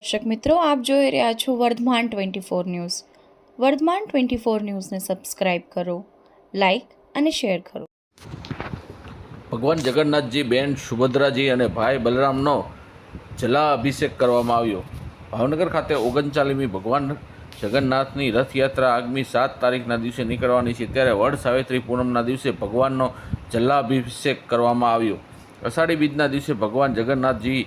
દર્શક મિત્રો, આપ જોઈ રહ્યા છો વર્ધમાન 24 ન્યૂઝ. વર્ધમાન 24 ન્યૂઝને સબસ્ક્રાઇબ કરો, લાઇક અને શેર કરો. ભગવાન જગન્નાથજી, બેન સુભદ્રાજી અને ભાઈ બલરામનો જલા અભિષેક કરવામાં આવ્યો. ભાવનગર ખાતે 39મી ભગવાન જગન્નાથની રથયાત્રા આગામી 7 તારીખના દિવસે નીકળવાની છે, ત્યારે વડ સાવિત્રી પૂનમના દિવસે ભગવાનનો જલા અભિષેક કરવામાં આવ્યો. અષાઢી બીજના દિવસે ભગવાન જગન્નાથજી,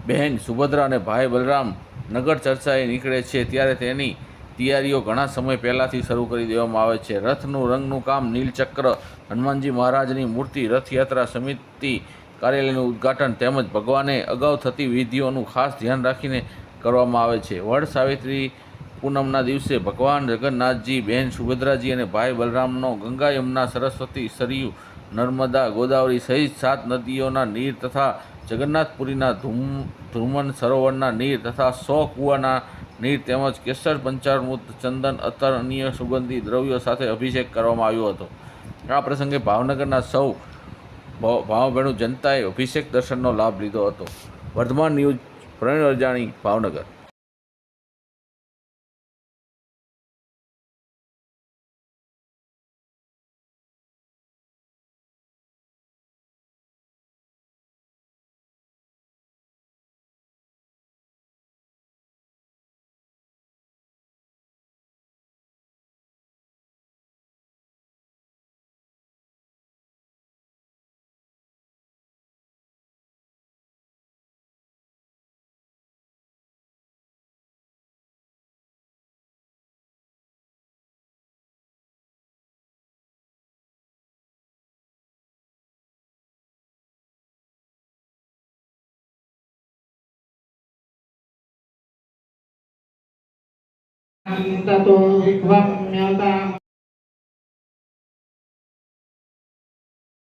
બહેન સુભદ્રા અને ભાઈ બલરામ નગર ચર્ચાએ નીકળે છે, ત્યારે તેની તૈયારીઓ ઘણા સમય પહેલાંથી શરૂ કરી દેવામાં આવે છે. રથનું રંગનું કામ, નીલચક્ર, હનુમાનજી મહારાજની મૂર્તિ, રથયાત્રા સમિતિ કાર્યાલયનું ઉદ્ઘાટન તેમજ ભગવાને અગાઉ થતી વિધિઓનું ખાસ ધ્યાન રાખીને કરવામાં આવે છે. વડ સાવિત્રી પૂનમના દિવસે ભગવાન જગન્નાથજી, બહેન સુભદ્રાજી અને ભાઈ બલરામનો ગંગા, યમુના, સરસ્વતી, સરયુ, નર્મદા, ગોદાવરી સહિત 7 નદીઓના નીર તથા જગન્નાથપુરીના ધ્રુમન સરોવરના નીર તથા 100 કૂવાના નીર તેમજ કેસર, પંચામૃત, ચંદન, અત્તર, અન્ય સુગંધી દ્રવ્યો સાથે અભિષેક કરવામાં આવ્યો હતો. આ પ્રસંગે ભાવનગરના સૌ ભાવભેણુ જનતાએ અભિષેક દર્શનનો લાભ લીધો હતો. વર્ધમાન ન્યૂઝ, પ્રવીણ અરજાણી, ભાવનગર. ततो वम्यता